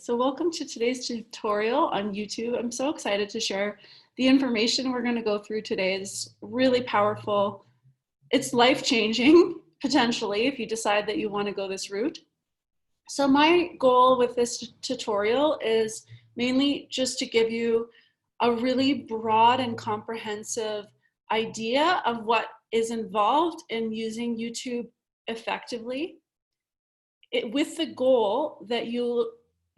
so welcome to today's tutorial on YouTube. I'm so excited to share the information we're going to go through today. It's really powerful. It's life-changing, potentially, if you decide that you want to go this route. So my goal with this tutorial is mainly just to give you a really broad and comprehensive idea of what is involved in using YouTube effectively, with the goal that you'll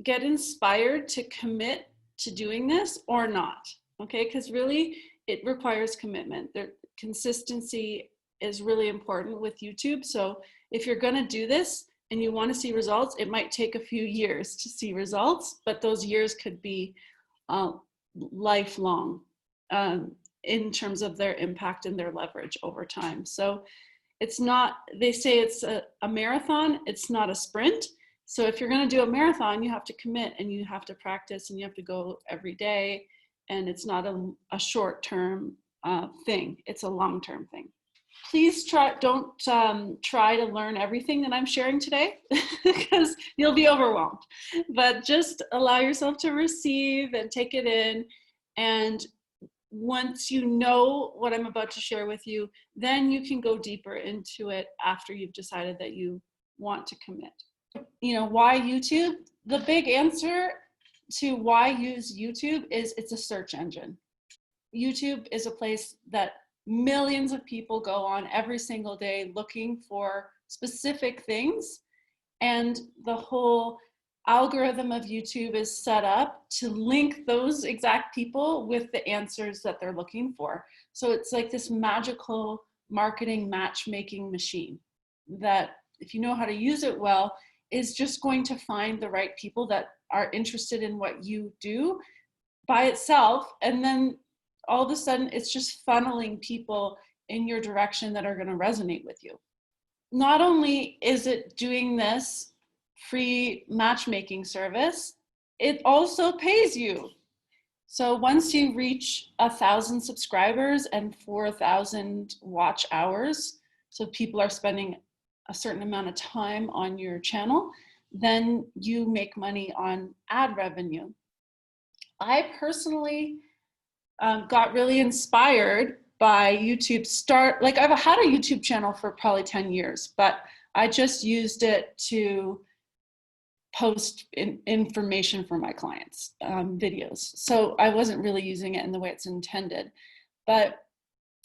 get inspired to commit to doing this or not, okay? Because really it requires commitment. Consistency is really important with YouTube. So if you're gonna do this and you wanna see results, it might take a few years to see results, but those years could be lifelong in terms of their impact and their leverage over time. So it's not, they say it's a marathon, it's not a sprint. So if you're gonna do a marathon, you have to commit and you have to practice and you have to go every day. And it's not a short-term thing, it's a long-term thing. Please don't try to learn everything that I'm sharing today because you'll be overwhelmed. But just allow yourself to receive and take it in. And once you know what I'm about to share with you, then you can go deeper into it after you've decided that you want to commit. You know, why YouTube? The big answer to why use YouTube is it's a search engine. YouTube is a place that millions of people go on every single day looking for specific things, and the whole algorithm of YouTube is set up to link those exact people with the answers that they're looking for. So it's like this magical marketing matchmaking machine that, if you know how to use it well, is just going to find the right people that are interested in what you do by itself. And then all of a sudden it's just funneling people in your direction that are going to resonate with you. Not only is it doing this free matchmaking service, it also pays you. So once you reach 1,000 subscribers and 4,000 watch hours, so people are spending a certain amount of time on your channel, then you make money on ad revenue. I personally got really inspired by YouTube like I've had a YouTube channel for probably 10 years, but I just used it to post information for my clients, videos. So I wasn't really using it in the way it's intended. But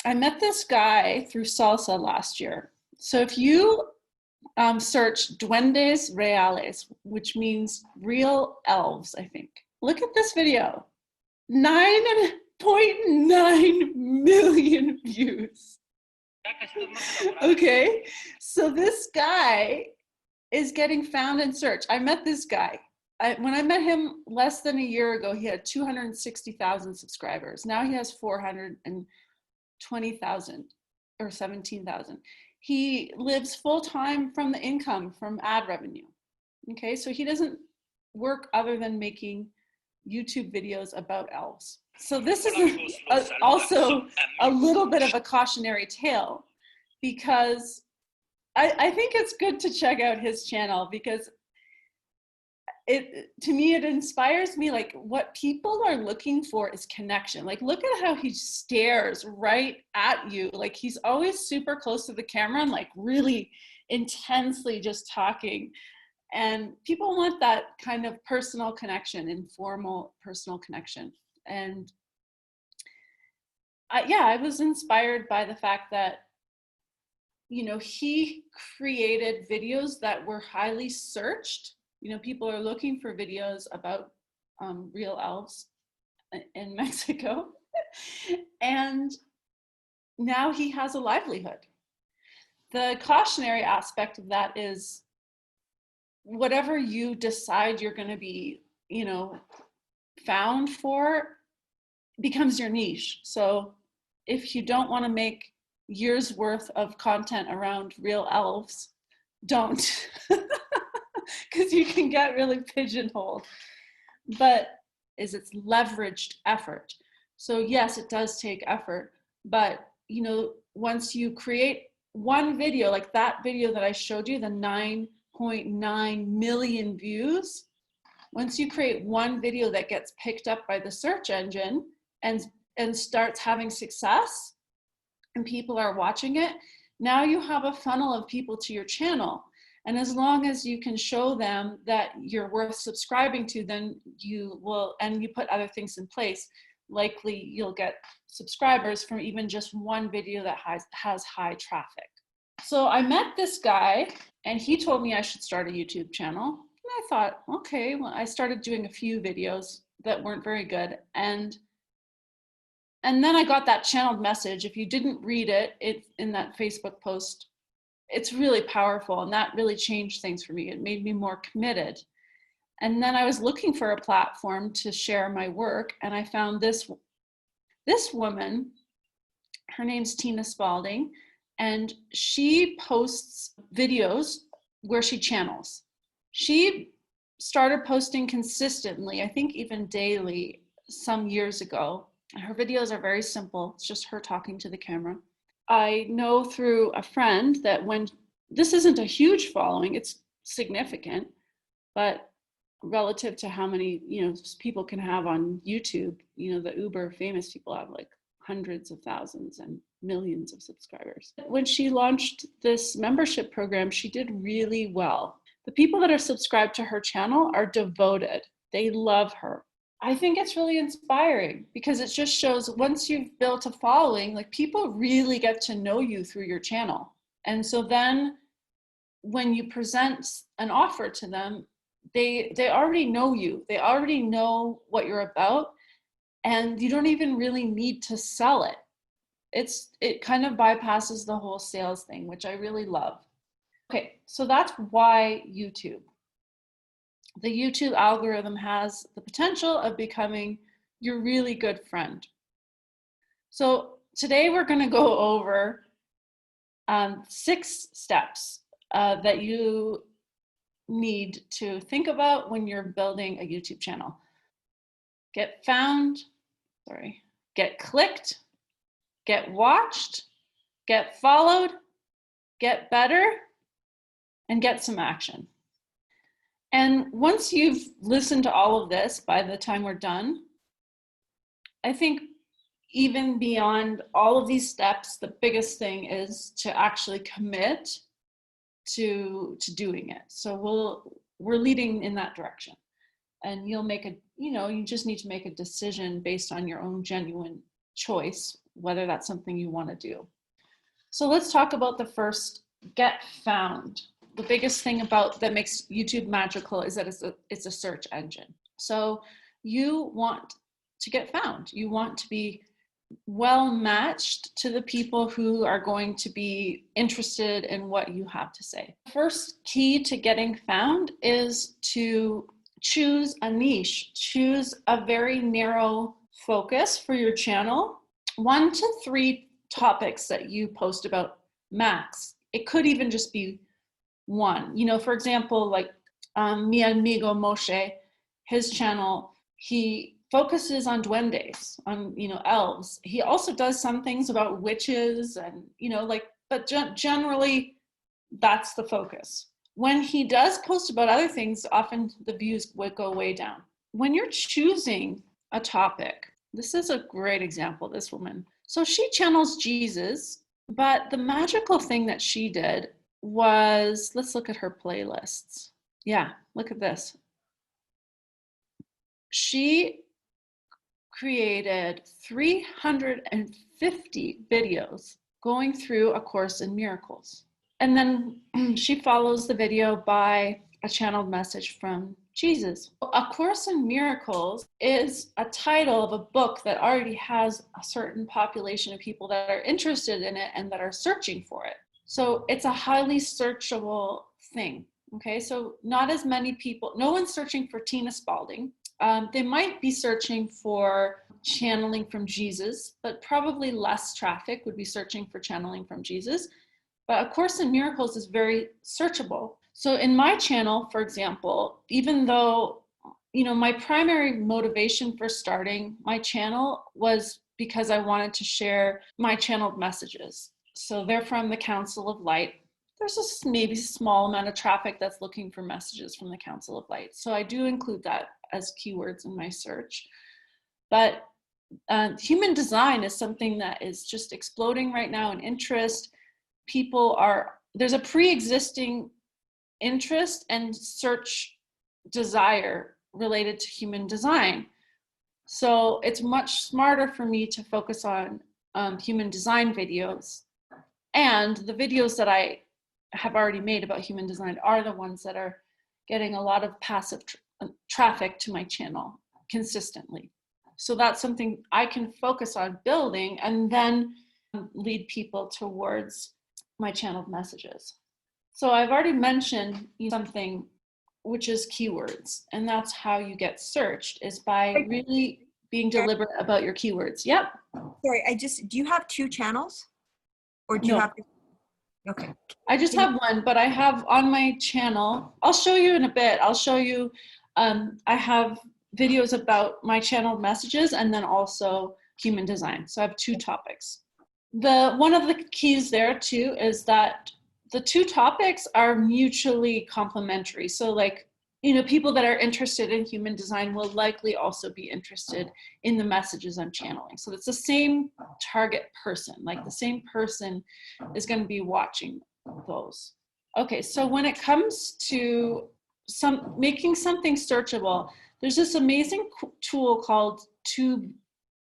I met this guy through Salsa last year. So if you search Duendes Reales, which means real elves, I think. Look at this video, 9.9 million views. Okay, so this guy is getting found in search. I met this guy. When I met him less than a year ago, he had 260,000 subscribers. Now he has 420,000 or 17,000. He lives full-time from the income from ad revenue. Okay, so he doesn't work other than making YouTube videos about elves. So this is also a little bit of a cautionary tale, because I think it's good to check out his channel, because to me, it inspires me. Like, what people are looking for is connection. Like, look at how he stares right at you. Like, he's always super close to the camera and like really intensely just talking. And people want that kind of personal connection, informal personal connection. And I was inspired by the fact that, you know, he created videos that were highly searched. You know, people are looking for videos about real elves in Mexico. And now he has a livelihood. The cautionary aspect of that is, whatever you decide you're going to be, you know, found for becomes your niche. So if you don't want to make years worth of content around real elves, don't. Because you can get really pigeonholed. But it's leveraged effort. So yes, it does take effort, but you know, once you create one video, like that video that I showed you, the 9.9 million views, Once you create one video that gets picked up by the search engine and starts having success and people are watching it, now you have a funnel of people to your channel. And as long as you can show them that you're worth subscribing to, then you will, and you put other things in place, likely you'll get subscribers from even just one video that has high traffic. So I met this guy and he told me I should start a YouTube channel. And I thought, okay, well, I started doing a few videos that weren't very good. And then I got that channeled message. If you didn't read it, it's in that Facebook post. It's really powerful, and that really changed things for me. It made me more committed. And then I was looking for a platform to share my work, and I found this woman. Her name's Tina Spalding, and she posts videos where she channels. She started posting consistently, I think even daily, some years ago. Her videos are very simple. It's just her talking to the camera. I know through a friend that when this isn't a huge following, it's significant, but relative to how many, people can have on YouTube, the uber famous people have like hundreds of thousands and millions of subscribers. When she launched this membership program, she did really well. The people that are subscribed to her channel are devoted. They love her. I think it's really inspiring because it just shows once you've built a following, like people really get to know you through your channel. And so then when you present an offer to them, they already know you. They already know what you're about, and you don't even really need to sell it. It kind of bypasses the whole sales thing, which I really love. Okay, so that's why YouTube. The YouTube algorithm has the potential of becoming your really good friend. So today we're going to go over 6 steps that you need to think about when you're building a YouTube channel. Get found, get clicked, get watched, get followed, get better, and get some action. And once you've listened to all of this, by the time we're done, I think even beyond all of these steps, the biggest thing is to actually commit to doing it. So we're leading in that direction. And you'll make you just need to make a decision based on your own genuine choice, whether that's something you want to do. So let's talk about the first, get found. The biggest thing that makes YouTube magical is that it's a search engine. So you want to get found. You want to be well matched to the people who are going to be interested in what you have to say. First key to getting found is to choose a niche. Choose a very narrow focus for your channel. 1 to 3 topics that you post about max. It could even just be one. For example, like mi Amigo Moshe, his channel, he focuses on duendes, on elves. He also does some things about witches and but generally that's the focus. When he does post about other things, often the views would go way down. When you're choosing a topic, this is a great example, this woman. So she channels Jesus, but the magical thing that she did was, let's look at her playlists. Yeah, look at this. She created 350 videos going through A Course in Miracles. And then she follows the video by a channeled message from Jesus. A Course in Miracles is a title of a book that already has a certain population of people that are interested in it and that are searching for it. So it's a highly searchable thing. Okay, so not as many people, no one's searching for Tina Spalding. They might be searching for channeling from Jesus, but probably less traffic would be searching for channeling from Jesus. But A Course in Miracles is very searchable. So in my channel, for example, even though, my primary motivation for starting my channel was because I wanted to share my channeled messages. So they're from the Council of Light. there's a maybe small amount of traffic that's looking for messages from the Council of Light. So I do include that as keywords in my search. But human design is something that is just exploding right now in interest. There's a pre-existing interest and search desire related to human design. So it's much smarter for me to focus on human design videos. And the videos that I have already made about human design are the ones that are getting a lot of passive traffic to my channel consistently. So that's something I can focus on building and then lead people towards my channeled messages. So I've already mentioned something, which is keywords, and that's how you get searched, is by really being deliberate about your keywords. Yep. Sorry, do you have 2 channels? Or do you have, okay. I just have one, but I have on my channel, I'll show you in a bit, I'll show you, I have videos about my channeled messages and then also human design. So I have 2 topics. One of the keys there too is that the 2 topics are mutually complementary. So like, you know, people that are interested in human design will likely also be interested in the messages I'm channeling. So it's the same target person, like the same person is going to be watching those. Okay, so when it comes to making something searchable, there's this amazing tool called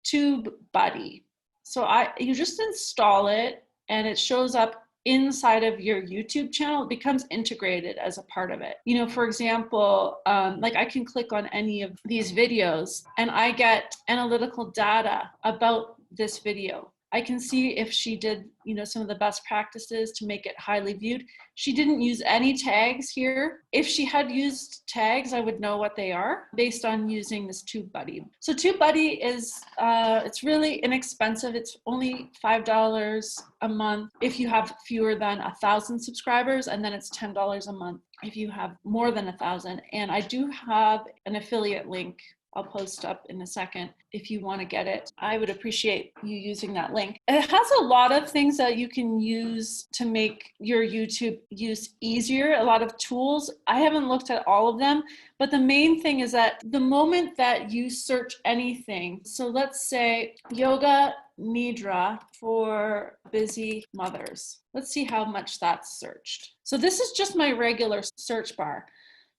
TubeBuddy. So you just install it and it shows up inside of your YouTube channel. It becomes integrated as a part of it. You know, for example, like I can click on any of these videos and I get analytical data about this video. I can see if she did, you know, some of the best practices to make it highly viewed. She didn't use any tags here. If she had used tags, I would know what they are based on using this TubeBuddy. So TubeBuddy is, it's really inexpensive. It's only $5 a month if you have fewer than 1,000 subscribers, and then it's $10 a month if you have more than 1,000. And I do have an affiliate link I'll post up in a second if you want to get it. I would appreciate you using that link. It has a lot of things that you can use to make your YouTube use easier, a lot of tools. I haven't looked at all of them, but the main thing is that the moment that you search anything, so let's say yoga nidra for busy mothers. Let's see how much that's searched. So this is just my regular search bar.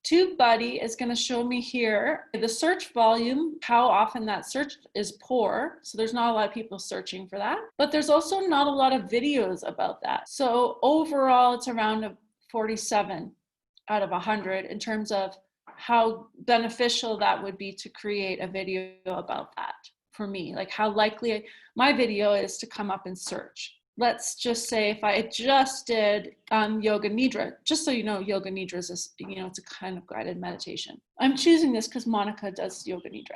TubeBuddy is going to show me here the search volume, how often that search is poor. So there's not a lot of people searching for that, but there's also not a lot of videos about that. So overall, it's around a 47 out of 100 in terms of how beneficial that would be to create a video about that for me, like how likely my video is to come up in search. Let's just say if I just did yoga nidra, just so you know, yoga nidra is, it's a kind of guided meditation. I'm choosing this because Monica does yoga nidra.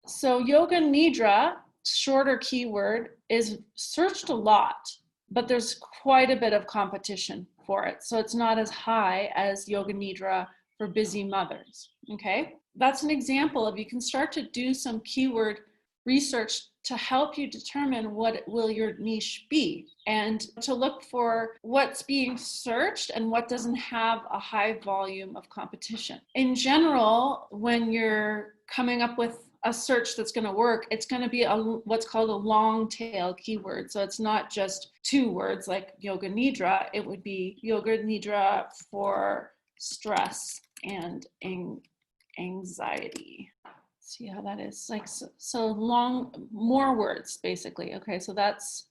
So yoga nidra, shorter keyword, is searched a lot, but there's quite a bit of competition for it. So it's not as high as yoga nidra for busy mothers, okay? That's an example of, you can start to do some keyword research to help you determine what will your niche be, and to look for what's being searched and what doesn't have a high volume of competition. In general, when you're coming up with a search that's going to work, it's going to be what's called a long tail keyword. So it's not just 2 words like yoga nidra. It would be yoga nidra for stress and anxiety. See how that is, like, so long, more words basically. Okay, so that's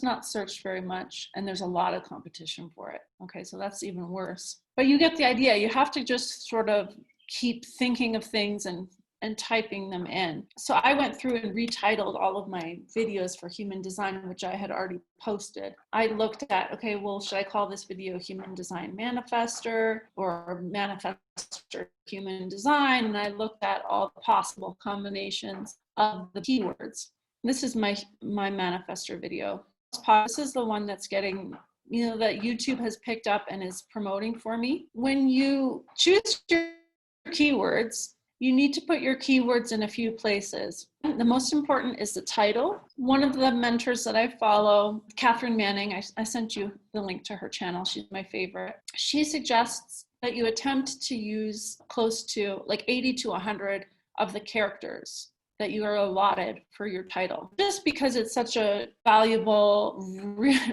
not searched very much, and there's a lot of competition for it. Okay, so that's even worse, but you get the idea. You have to just sort of keep thinking of things and typing them in. So I went through and retitled all of my videos for human design, which I had already posted. I looked at, okay, well, should I call this video Human Design Manifester or Manifester Human Design? And I looked at all the possible combinations of the keywords. This is my manifester video. This is the one that's getting, that YouTube has picked up and is promoting for me. When you choose your keywords, you need to put your keywords in a few places. The most important is the title. One of the mentors that I follow, Catherine Manning, I sent you the link to her channel. She's my favorite. She suggests that you attempt to use close to like 80 to 100 of the characters that you are allotted for your title, just because it's such a valuable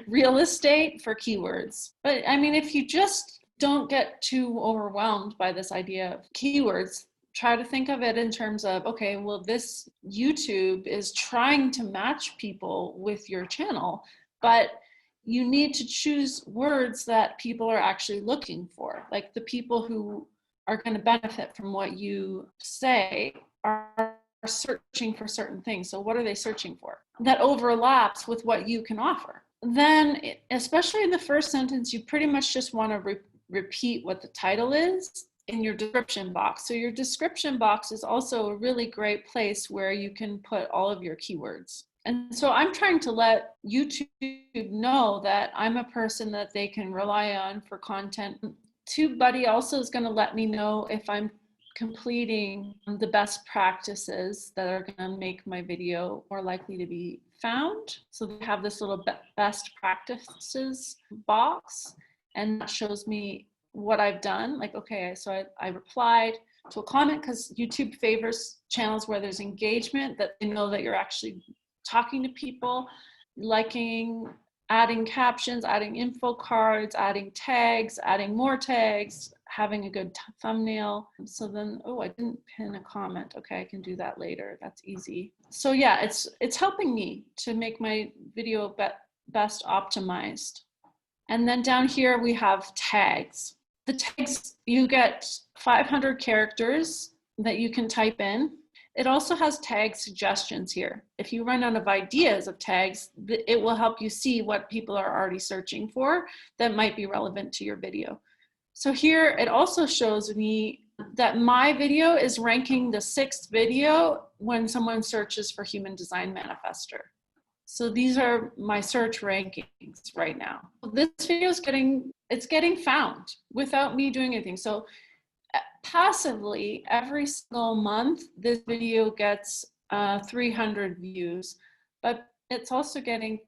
real estate for keywords. But I mean, if you just don't get too overwhelmed by this idea of keywords, try to think of it in terms of, okay, well, this YouTube is trying to match people with your channel, but you need to choose words that people are actually looking for. Like the people who are going to benefit from what you say are searching for certain things. So what are they searching for? That overlaps with what you can offer. Then, especially in the first sentence, you pretty much just want to repeat what the title is in your description box. So your description box is also a really great place where you can put all of your keywords. And so I'm trying to let YouTube know that I'm a person that they can rely on for content. TubeBuddy also is going to let me know if I'm completing the best practices that are going to make my video more likely to be found. So they have this little best practices box, and that shows me what I've done. Like, okay, so I replied to a comment, because YouTube favors channels where there's engagement, that they know that you're actually talking to people, liking, adding captions, adding info cards, adding tags, adding more tags, having a good thumbnail. So then, oh, I didn't pin a comment. Okay, I can do that later. That's easy. So yeah, it's helping me to make my video best optimized. And then down here we have tags. The tags, you get 500 characters that you can type in. It also has tag suggestions here. If you run out of ideas of tags, it will help you see what people are already searching for that might be relevant to your video. So here it also shows me that my video is ranking the 6th video when someone searches for Human Design Manifestor. So these are my search rankings right now. This video is getting found without me doing anything. So passively, every single month, this video gets 300 views, but it's also getting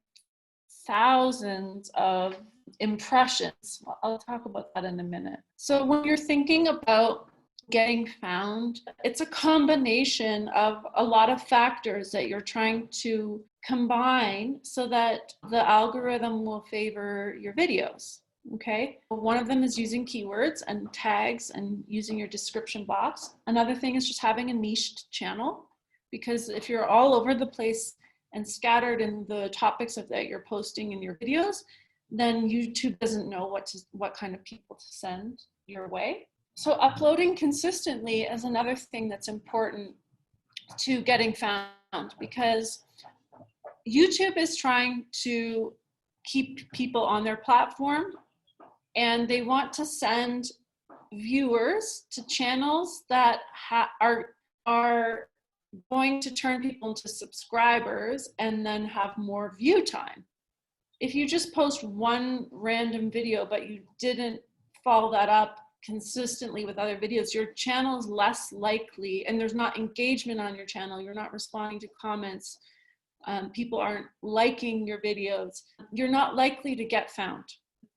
thousands of impressions. I'll talk about that in a minute. So when you're thinking about getting found, it's a combination of a lot of factors that you're trying to combine so that the algorithm will favor your videos. Okay, one of them is using keywords and tags and using your description box. Another thing is just having a niched channel, because if you're all over the place and scattered in the topics that you're posting in your videos, then YouTube doesn't know what kind of people to send your way. So uploading consistently is another thing that's important to getting found, because YouTube is trying to keep people on their platform, and they want to send viewers to channels that are going to turn people into subscribers and then have more view time. If you just post one random video but you didn't follow that up consistently with other videos, your channel is less likely, and there's not engagement on your channel, you're not responding to comments, people aren't liking your videos, you're not likely to get found.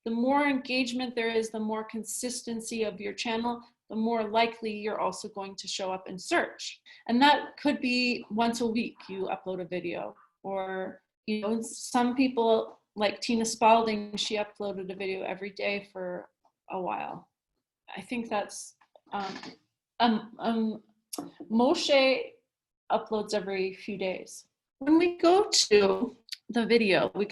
The more engagement there is, the more consistency of your channel, the more likely you're also going to show up in search. And that could be once a week you upload a video, or some people like Tina Spalding, she uploaded a video every day for a while. I think that's Moshe uploads every few days. When we go to the video, we're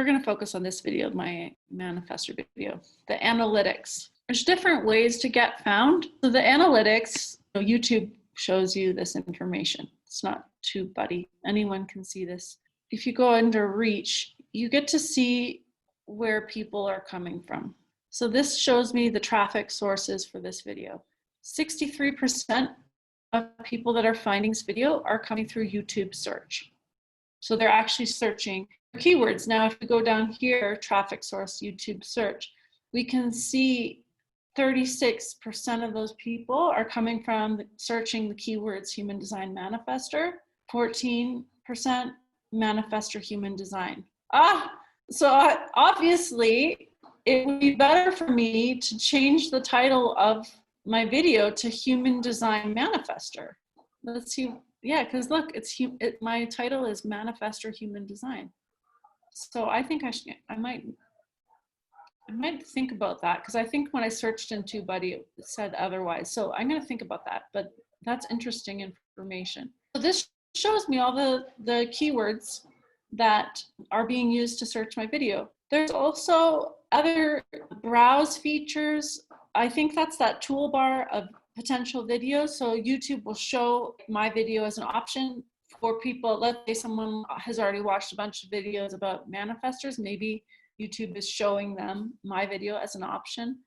going to focus on this video, my manifestor video, the analytics. There's different ways to get found. So the analytics, YouTube shows you this information. It's not TubeBuddy. Anyone can see this. If you go under reach, you get to see where people are coming from. So this shows me the traffic sources for this video. 63% of people that are finding this video are coming through YouTube search. So they're actually searching keywords. Now, if we go down here, traffic source, YouTube search, we can see 36% of those people are coming from searching the keywords human design manifestor, 14% manifestor human design. So obviously it would be better for me to change the title of my video to human design manifestor. Let's see. Yeah, because look, my title is manifestor human design. So I think I might think about that, because I think when I searched in TubeBuddy, it said otherwise. So I'm going to think about that, but that's interesting information. So this shows me all the keywords that are being used to search my video. There's also other browse features. I think that's that toolbar of potential videos. So YouTube will show my video as an option for people. Let's say someone has already watched a bunch of videos about manifestors. Maybe YouTube is showing them my video as an option.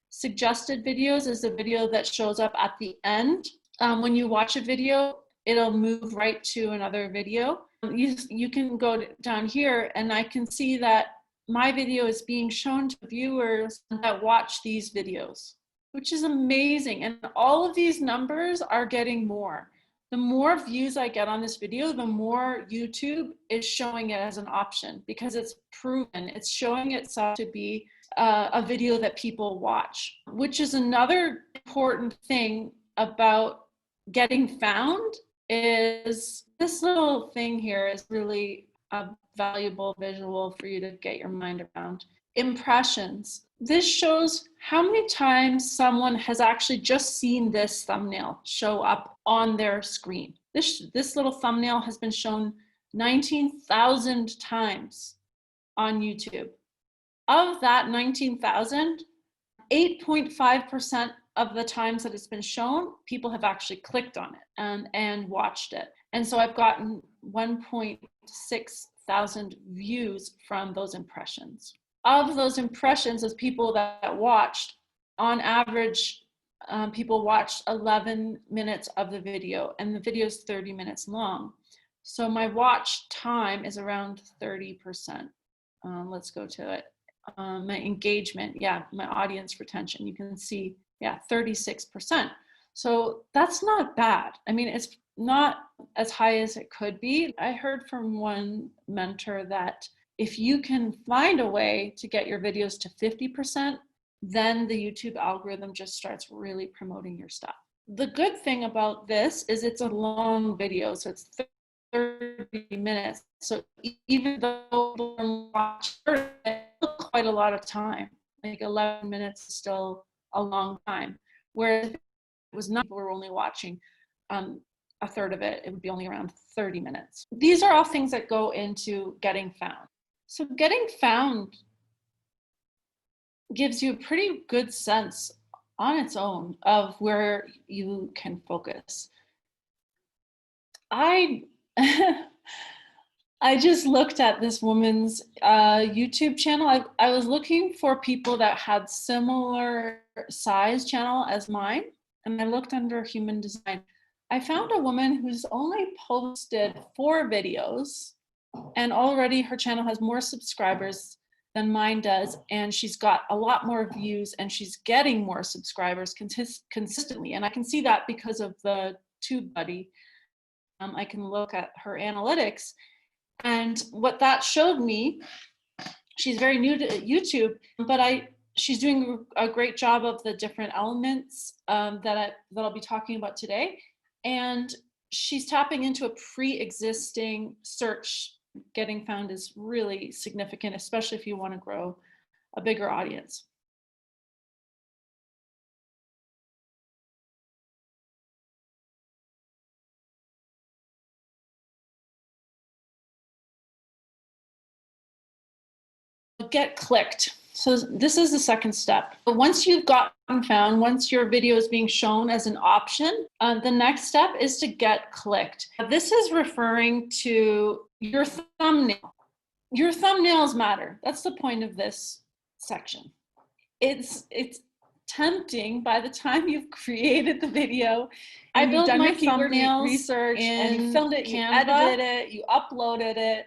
Suggested videos is a video that shows up at the end. When you watch a video, it'll move right to another video. You can go down here and I can see that my video is being shown to viewers that watch these videos, which is amazing. And all of these numbers are getting more. The more views I get on this video, the more YouTube is showing it as an option, because it's proven. It's showing itself to be a video that people watch, which is another important thing about getting found. Is this little thing here is really a valuable visual for you to get your mind around. Impressions. This shows how many times someone has actually just seen this thumbnail show up on their screen. This little thumbnail has been shown 19,000 times on YouTube. Of that 19,000, 8.5% of the times that it's been shown, people have actually clicked on it and watched it. And so I've gotten 1.6 thousand views from those impressions. Of those impressions, as people that watched, on average, people watched 11 minutes of the video, and the video is 30 minutes long. So my watch time is around 30%. Let's go to it. My engagement, my audience retention, you can see, 36%. So that's not bad. I mean, it's not as high as it could be. I heard from one mentor that if you can find a way to get your videos to 50%, then the YouTube algorithm just starts really promoting your stuff. The good thing about this is it's a long video, so it's 30 minutes. So even though people watch it, quite a lot of time, like 11 minutes is still a long time. Whereas if it was not, people were only watching a third of it, it would be only around 30 minutes. These are all things that go into getting found. So getting found gives you a pretty good sense on its own of where you can focus. I just looked at this woman's YouTube channel. I was looking for people that had similar size channel as mine, and I looked under human design. I found a woman who's only posted 4 videos, and already her channel has more subscribers than mine does, and she's got a lot more views, and she's getting more subscribers consistently. And I can see that because of the TubeBuddy. I can look at her analytics, and what that showed me, she's very new to YouTube, but she's doing a great job of the different elements that I'll be talking about today. And she's tapping into a pre-existing search. Getting found is really significant, especially if you want to grow a bigger audience. Get clicked. So this is the second step. But once you've gotten found, once your video is being shown as an option, the next step is to get clicked. This is referring to your thumbnail. Your thumbnails matter. That's the point of this section. It's tempting by the time you've created the video. I built my thumbnails research and you filmed it, you edited it, you uploaded it,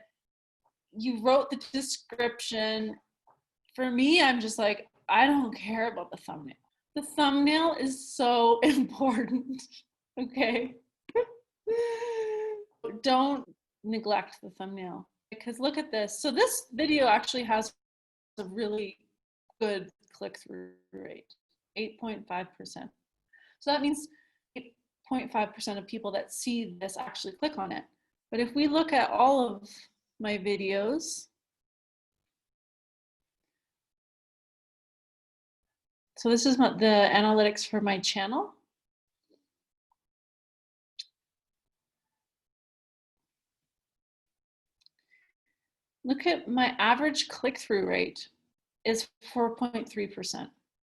you wrote the description. For me, I'm just like, I don't care about the thumbnail. The thumbnail is so important, okay? Don't neglect the thumbnail, because look at this. So this video actually has a really good click-through rate, 8.5%. So that means 8.5% of people that see this actually click on it. But if we look at all of my videos, so this is the analytics for my channel. Look at my average click-through rate is 4.3%.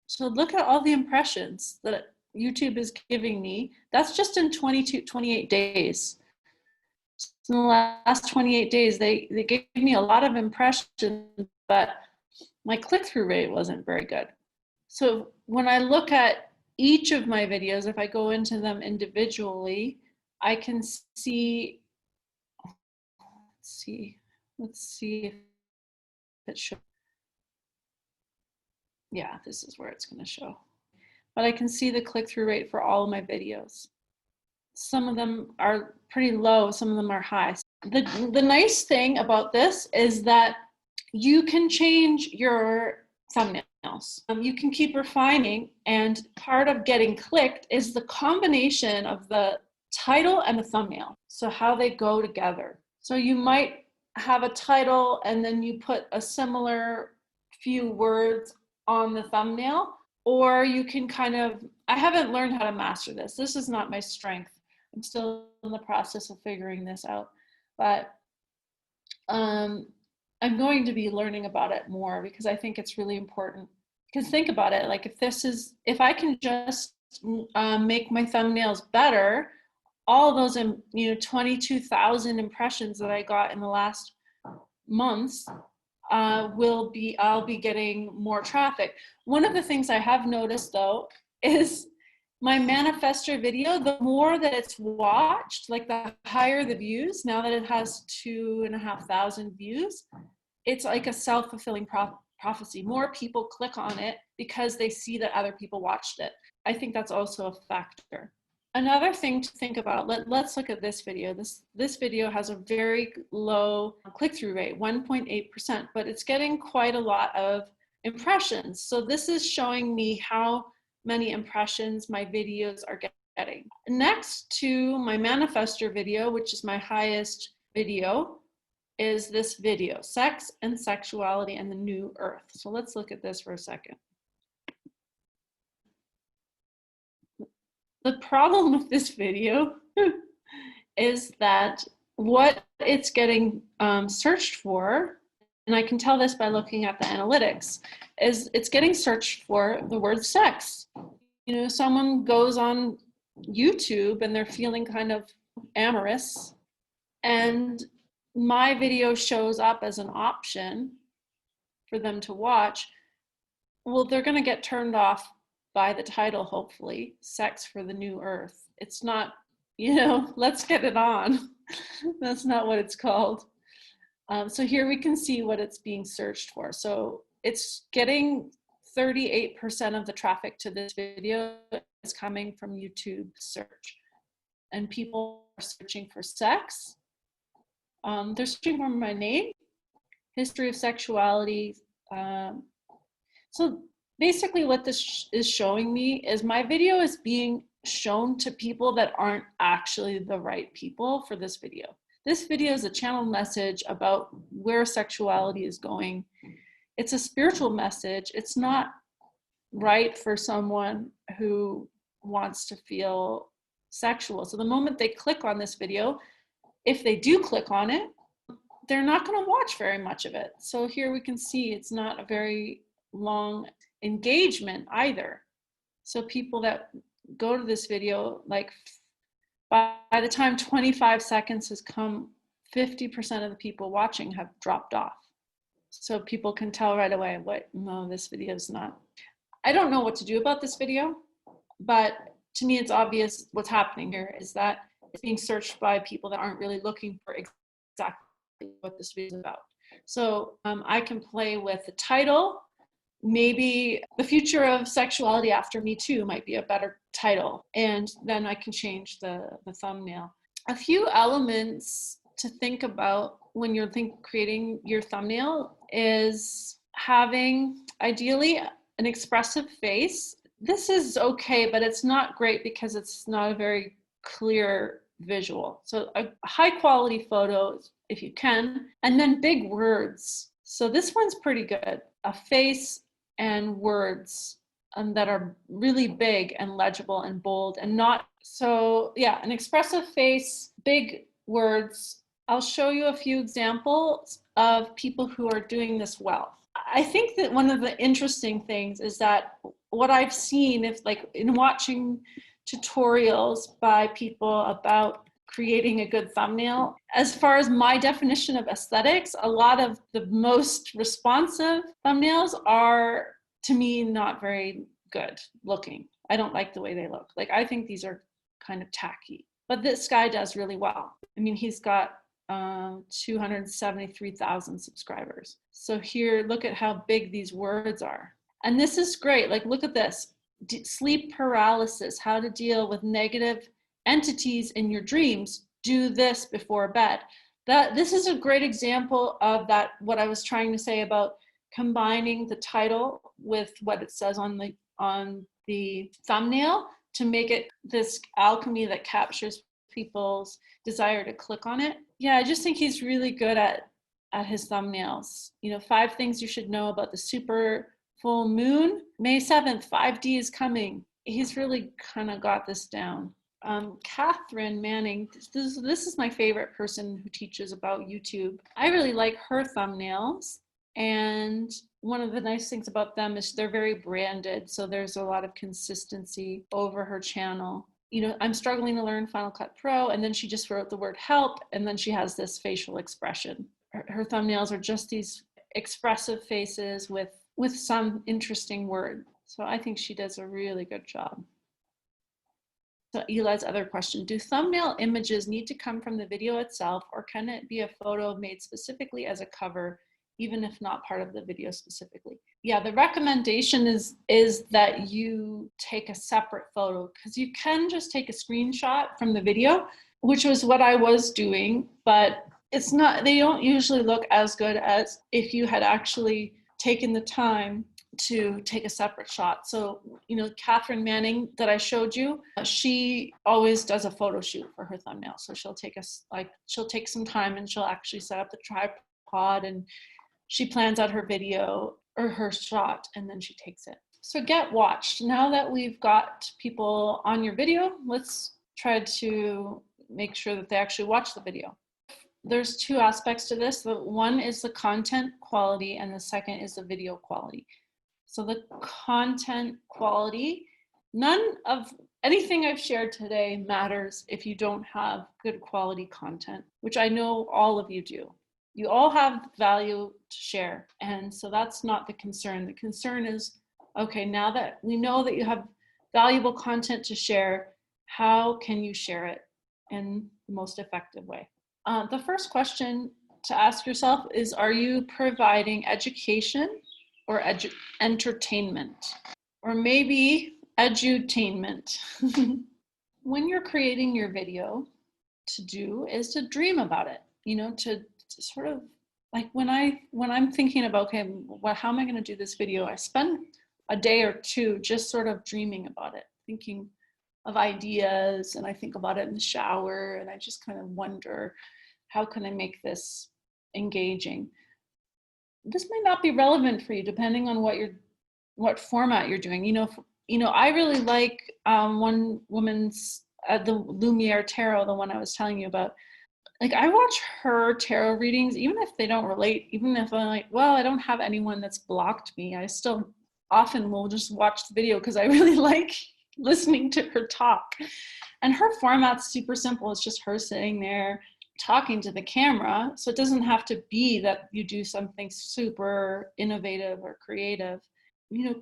So look at all the impressions that YouTube is giving me. That's just in 28 days. So in the last 28 days, they gave me a lot of impressions, but my click-through rate wasn't very good. So when I look at each of my videos, if I go into them individually, I can see, let's see if it shows. Yeah, this is where it's going to show. But I can see the click-through rate for all of my videos. Some of them are pretty low, some of them are high. The nice thing about this is that you can change your thumbnails. You can keep refining, and part of getting clicked is the combination of the title and the thumbnail. So how they go together. So you might have a title and then you put a similar few words on the thumbnail, or you can kind of, I haven't learned how to master this. This is not my strength. I'm still in the process of figuring this out, but I'm going to be learning about it more, because I think it's really important. Because think about it, like if I can just make my thumbnails better, all those 22,000 impressions that I got in the last months, I'll be getting more traffic. One of the things I have noticed though is my manifestor video, the more that it's watched, like the higher the views, now that it has 2,500 views, it's like a self-fulfilling prophecy. More people click on it because they see that other people watched it. I think that's also a factor. Another thing to think about, let's look at this video. This video has a very low click-through rate, 1.8%, but it's getting quite a lot of impressions. So this is showing me how many impressions my videos are getting. Next to my manifestor video, which is my highest video, is this video, Sex and Sexuality and the New Earth. So let's look at this for a second. The problem with this video is that what it's getting searched for, and I can tell this by looking at the analytics, is it's getting searched for the word sex. You know, someone goes on YouTube and they're feeling kind of amorous, and my video shows up as an option for them to watch. Well, they're going to get turned off by the title, hopefully, Sex for the New Earth. It's not, let's get it on. That's not what it's called. So here we can see what it's being searched for. So it's getting 38% of the traffic to this video is coming from YouTube search. And people are searching for sex. They're searching for my name, history of sexuality. So basically what this is showing me is my video is being shown to people that aren't actually the right people for this video. This video is a channel message about where sexuality is going. It's a spiritual message. It's not right for someone who wants to feel sexual. So the moment they click on this video, if they do click on it, they're not going to watch very much of it. So here we can see it's not a very long engagement either. So people that go to this video, like by the time 25 seconds has come, 50% of the people watching have dropped off. So people can tell right away, no, this video is not. I don't know what to do about this video, but to me it's obvious what's happening here is that it's being searched by people that aren't really looking for exactly what this video is about. So I can play with the title. maybe The Future of Sexuality After Me Too might be a better title. And then I can change the thumbnail. A few elements to think about when you're creating your thumbnail is having, ideally, an expressive face. This is okay, but it's not great because it's not a very clear visual. So a high quality photo if you can, and then big words. So this one's pretty good. A face and words that are really big and legible and bold and not, so yeah, an expressive face, big words. I'll show you a few examples of people who are doing this well. I think that one of the interesting things is that what I've seen, if like in watching tutorials by people about creating a good thumbnail, as far as my definition of aesthetics, a lot of the most responsive thumbnails are, to me, not very good looking. I don't like the way they look. Like, I think these are kind of tacky, but this guy does really well. I mean, he's got 273,000 subscribers. So here, look at how big these words are. And this is great. Like, look at this. Sleep paralysis, how to deal with negative entities in your dreams. Do this before bed. This is a great example of that, what I was trying to say about combining the title with what it says on the thumbnail to make it this alchemy that captures people's desire to click on it. Yeah, I just think he's really good at his thumbnails. 5 things you should know about the super full moon. May 7th, 5D is coming. He's really kind of got this down. Catherine Manning, this is my favorite person who teaches about YouTube. I really like her thumbnails. And one of the nice things about them is they're very branded. So there's a lot of consistency over her channel. I'm struggling to learn Final Cut Pro, and then she just wrote the word help, and then she has this facial expression. Her thumbnails are just these expressive faces with some interesting word. So I think she does a really good job. So Eli's other question, do thumbnail images need to come from the video itself, or can it be a photo made specifically as a cover, even if not part of the video specifically? Yeah, the recommendation is that you take a separate photo, because you can just take a screenshot from the video, which was what I was doing, but it's not, they don't usually look as good as if you had actually taken the time to take a separate shot. So, Catherine Manning that I showed you, she always does a photo shoot for her thumbnail. So she'll take some time and she'll actually set up the tripod, and she plans out her video or her shot, and then she takes it. So get watched. Now that we've got people on your video, let's try to make sure that they actually watch the video. There's 2 aspects to this. The one is the content quality, and the second is the video quality. So the content quality, none of anything I've shared today matters if you don't have good quality content, which I know all of you do. You all have value to share. And so that's not the concern. The concern is, okay, now that we know that you have valuable content to share, how can you share it in the most effective way? The first question to ask yourself is, are you providing education or entertainment? Or maybe edutainment. When you're creating your video, to do is to dream about it, to sort of like when I'm thinking about, okay, how am I going to do this video? I spend a day or 2 just sort of dreaming about it, thinking of ideas, and I think about it in the shower, and I just kind of wonder, how can I make this engaging? This might not be relevant for you depending on what format you're doing. I really like one woman's the Lumiere Tarot, the one I was telling you about. Like, I watch her tarot readings, even if they don't relate, even if I'm like, well, I don't have anyone that's blocked me, I still often will just watch the video because I really like listening to her talk. And her format's super simple. It's just her sitting there talking to the camera. So it doesn't have to be that you do something super innovative or creative.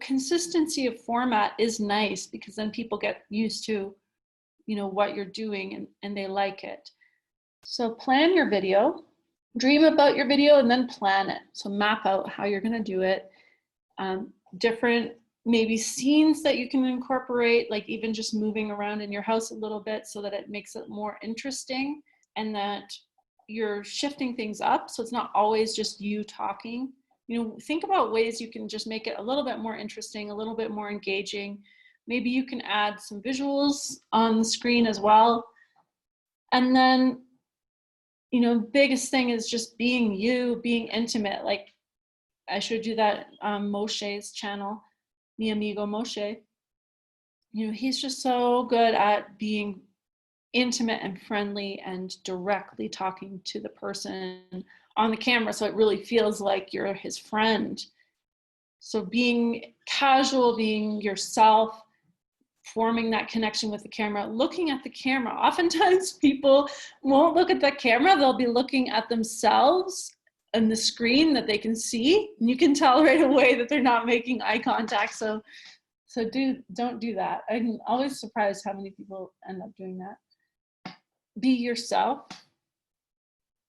Consistency of format is nice because then people get used to, what you're doing, and they like it. So plan your video, dream about your video, and then plan it. So map out how you're going to do it. different maybe scenes that you can incorporate, like even just moving around in your house a little bit so that it makes it more interesting and that you're shifting things up. So it's not always just you talking. You know, think about ways you can just make it a little bit more interesting, a little bit more engaging. Maybe you can add some visuals on the screen as well. And then, you know, biggest thing is just being you, being intimate. Like I showed you that Moshe's channel, the Amigo Moshe. You know, he's just so good at being intimate and friendly and directly talking to the person on the camera, so it really feels like you're his friend. So being casual, being yourself, forming that connection with the camera, looking at the camera. Oftentimes people won't look at the camera, they'll be looking at themselves and the screen that they can see, and you can tell right away that they're not making eye contact. So don't do that. I'm always surprised how many people end up doing that. Be yourself.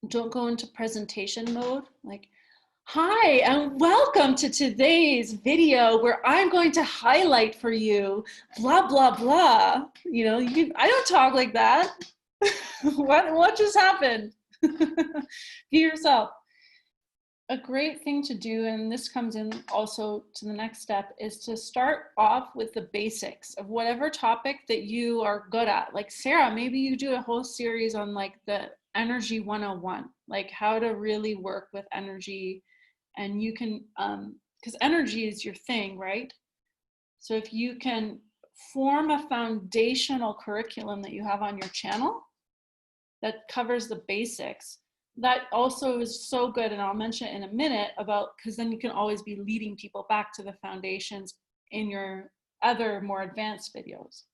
Don't go into presentation mode. Like, hi, and welcome to today's video where I'm going to highlight for you, blah, blah, blah. You know, I don't talk like that. What just happened? Be yourself. A great thing to do, and this comes in also to the next step, is to start off with the basics of whatever topic that you are good at. Like Sarah, maybe you do a whole series on like the energy 101, like how to really work with energy. And you can, because energy is your thing, right? So if you can form a foundational curriculum that you have on your channel that covers the basics, that also is so good, and I'll mention it in a minute about, because then you can always be leading people back to the foundations in your other more advanced videos.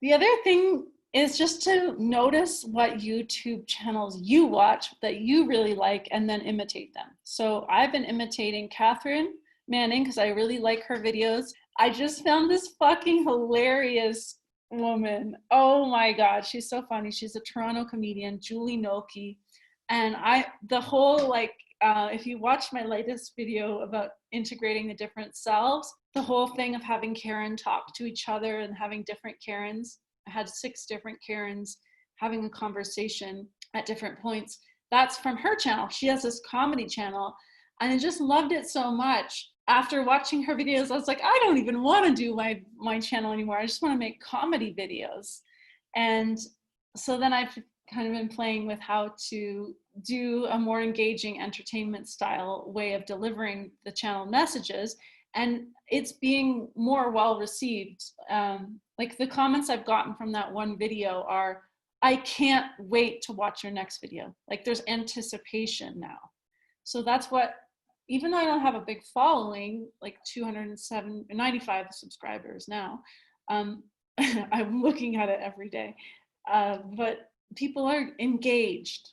The other thing is just to notice what YouTube channels you watch that you really like and then imitate them. So I've been imitating Catherine Manning because I really like her videos. I just found this fucking hilarious woman. Oh my God, she's so funny. She's a Toronto comedian, Julie Nolke. And the whole, like, if you watch my latest video about integrating the different selves, the whole thing of having Karen talk to each other and having different Karens, I had 6 different Karens having a conversation at different points. That's from her channel. She has this comedy channel, and I just loved it so much. After watching her videos, I was like, I don't even want to do my channel anymore. I just want to make comedy videos. And so then I've kind of been playing with how to do a more engaging entertainment style way of delivering the channel messages, and it's being more well received. Like the comments I've gotten from that one video are, I can't wait to watch your next video. Like there's anticipation now. So that's what, even though I don't have a big following, like 295 subscribers now, I'm looking at it every day, but people are engaged.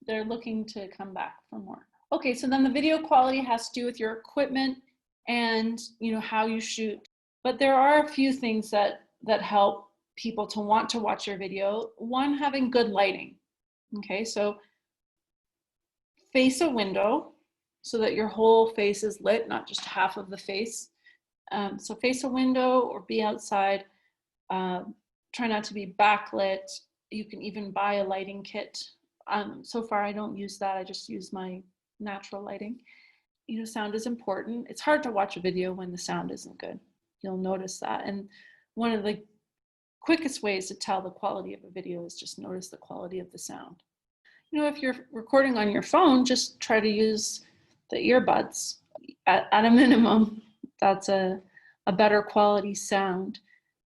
They're looking to come back for more. Okay, so then the video quality has to do with your equipment and, you know, how you shoot. But there are a few things that help people to want to watch your video. One, having good lighting. Okay, so face a window so that your whole face is lit, not just half of the face. So face a window or be outside. Try not to be backlit. You can even buy a lighting kit. So far, I don't use that. I just use my natural lighting. You know, sound is important. It's hard to watch a video when the sound isn't good. You'll notice that. And one of the quickest ways to tell the quality of a video is just notice the quality of the sound. You know, if you're recording on your phone, just try to use the earbuds at a minimum. That's a better quality sound.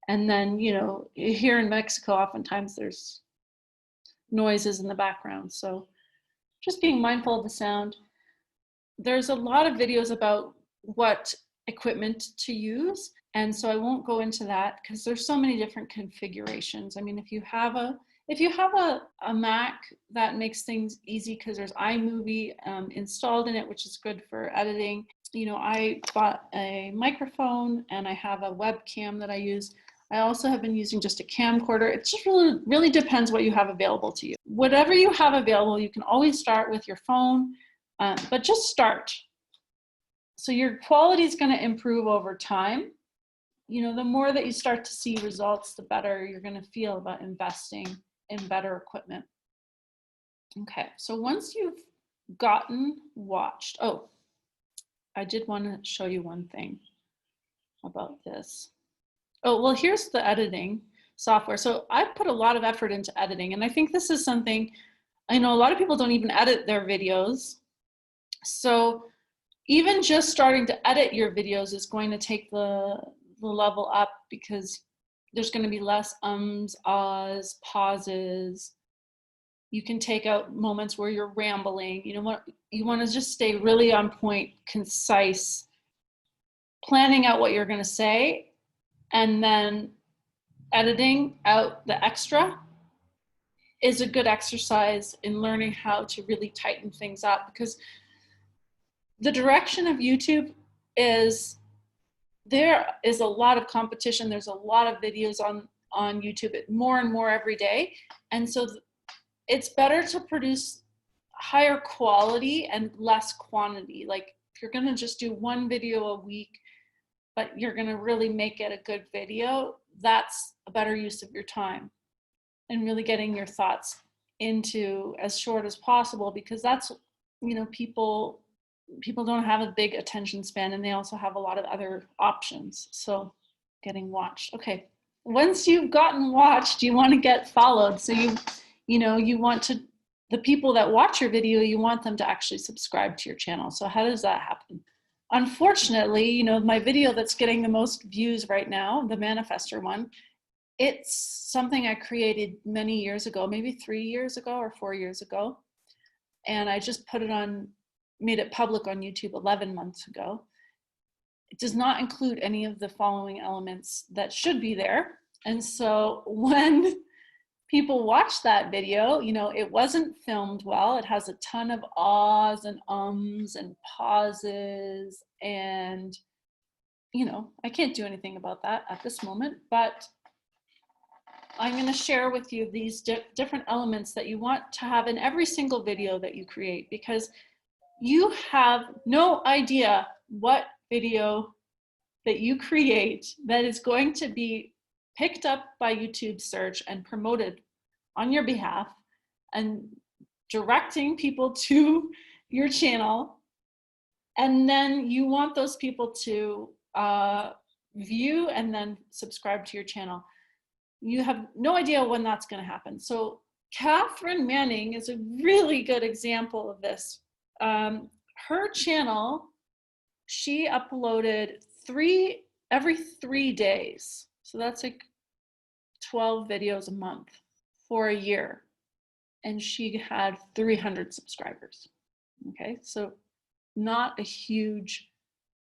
And then, you know, here in Mexico, oftentimes there's noises in the background. So just being mindful of the sound. There's a lot of videos about what equipment to use. And so I won't go into that because there's so many different configurations. I mean, if you have a Mac, that makes things easy because there's iMovie installed in it, which is good for editing. You know, I bought a microphone and I have a webcam that I use. I also have been using just a camcorder. It just really depends what you have available to you. Whatever you have available, you can always start with your phone, but just start. So your quality is going to improve over time. You know, the more that you start to see results, the better you're going to feel about investing in better equipment. Okay, so once you've gotten watched, oh, I did want to show you one thing about this. Oh, well, here's the editing software. So I put a lot of effort into editing, and I think this is something, I know a lot of people don't even edit their videos. So even just starting to edit your videos is going to take the level up, because there's going to be less ums, ahs, pauses. You can take out moments where you're rambling. You know what? You want to just stay really on point, concise, planning out what you're going to say, and then editing out the extra is a good exercise in learning how to really tighten things up, because the direction of YouTube is there is a lot of competition. There's a lot of videos on YouTube, more and more every day. And so it's better to produce higher quality and less quantity. Like if you're going to just do one video a week, but you're going to really make it a good video, that's a better use of your time, and really getting your thoughts into as short as possible, because that's, you know, people don't have a big attention span, and they also have a lot of other options. So getting watched. Okay, once you've gotten watched, you want to get followed. So you know, you want to, the people that watch your video, you want them to actually subscribe to your channel. So how does that happen? Unfortunately, you know, my video that's getting the most views right now, the manifester one, it's something I created many years ago, maybe 3 years ago or 4 years ago. And I just put it on, made it public on YouTube 11 months ago. It does not include any of the following elements that should be there. And so when people watch that video, you know, it wasn't filmed well. It has a ton of ahs and ums and pauses. And, you know, I can't do anything about that at this moment, but I'm going to share with you these different elements that you want to have in every single video that you create, because you have no idea what video that you create that is going to be picked up by YouTube search and promoted on your behalf and directing people to your channel. And then you want those people to view and then subscribe to your channel. You have no idea when that's going to happen. So Catherine Manning is a really good example of this. Her channel, she uploaded every 3 days. So that's like 12 videos a month for a year. And she had 300 subscribers. Okay, so not a huge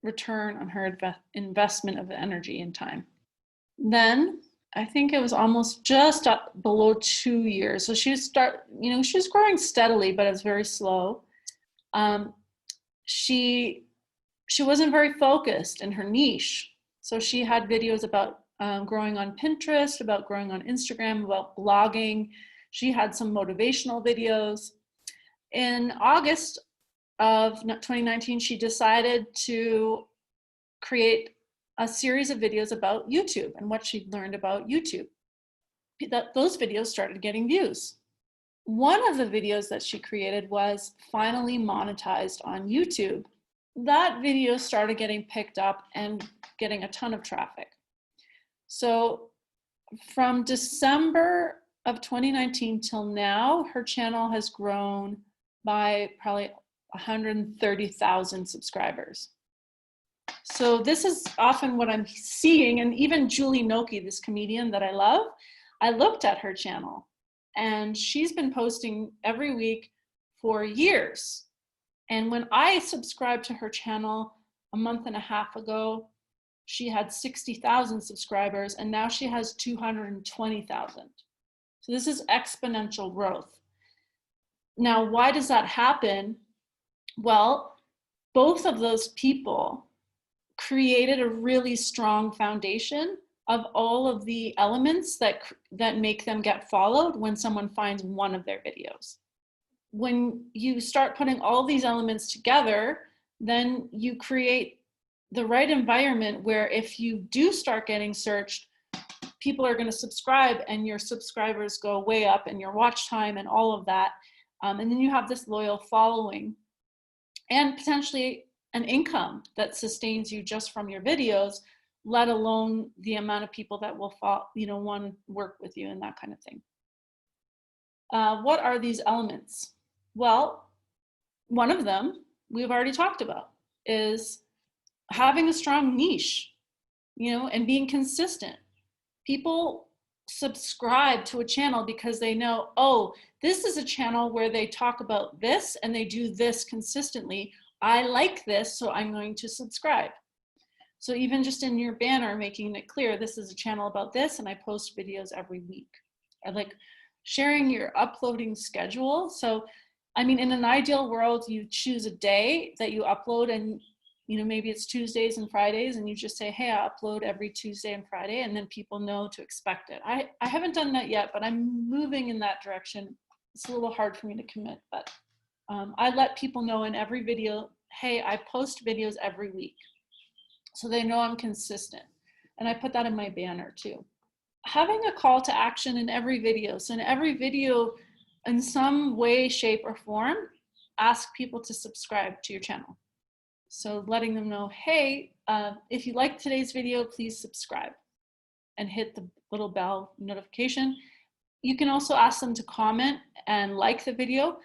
return on her investment of energy and time. Then I think it was almost just up below 2 years. So she was growing steadily, but it was very slow. She wasn't very focused in her niche. So she had videos about growing on Pinterest, about growing on Instagram, about blogging. She had some motivational videos. In August of 2019, she decided to create a series of videos about YouTube and what she'd learned about YouTube. Those videos started getting views. One of the videos that she created was finally monetized on YouTube. That video started getting picked up and getting a ton of traffic. So from December of 2019 till now, her channel has grown by probably 130,000 subscribers. So this is often what I'm seeing. And even Julie Nolke, this comedian that I love, I looked at her channel and she's been posting every week for years. And when I subscribed to her channel a month and a half ago, she had 60,000 subscribers, and now she has 220,000. So this is exponential growth. Now, why does that happen? Well, both of those people created a really strong foundation of all of the elements that make them get followed when someone finds one of their videos. When you start putting all these elements together, then you create the right environment where if you do start getting searched, people are going to subscribe and your subscribers go way up and your watch time and all of that. And then you have this loyal following and potentially an income that sustains you just from your videos, let alone the amount of people that will want to work with you and that kind of thing. What are these elements? Well, one of them we've already talked about is having a strong niche, and being consistent. People subscribe to a channel because they know, oh, this is a channel where they talk about this and they do this consistently. I like this, so I'm going to subscribe. So even just in your banner, making it clear, this is a channel about this and I post videos every week. I like sharing your uploading schedule. So, I mean, in an ideal world, you choose a day that you upload and maybe it's Tuesdays and Fridays and you just say, hey, I upload every Tuesday and Friday, and then people know to expect it. I haven't done that yet, but I'm moving in that direction. It's a little hard for me to commit, but I let people know in every video, hey, I post videos every week. So they know I'm consistent. And I put that in my banner too. Having a call to action in every video. So in every video, in some way, shape, or form, ask people to subscribe to your channel. So letting them know, hey, if you like today's video, please subscribe and hit the little bell notification. You can also ask them to comment and like the video,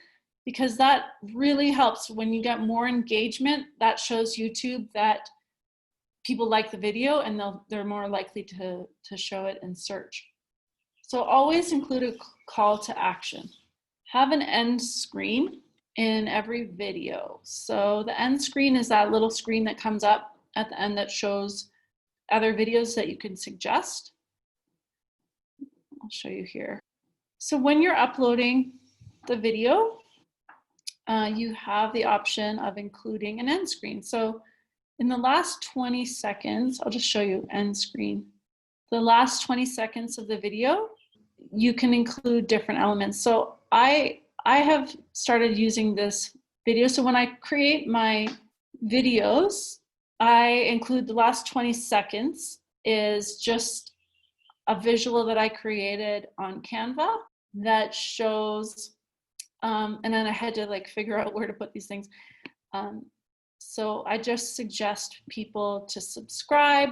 because that really helps. When you get more engagement, that shows YouTube that people like the video and they're more likely to show it in search. So always include a call to action. Have an end screen in every video. So the end screen is that little screen that comes up at the end that shows other videos that you can suggest. I'll show you here. So when you're uploading the video, you have the option of including an end screen. So in the last 20 seconds, I'll just show you end screen. The last 20 seconds of the video, you can include different elements. So I have started using this video. So when I create my videos, I include the last 20 seconds is just a visual that I created on Canva that shows, and then I had to like figure out where to put these things. So I just suggest people to subscribe,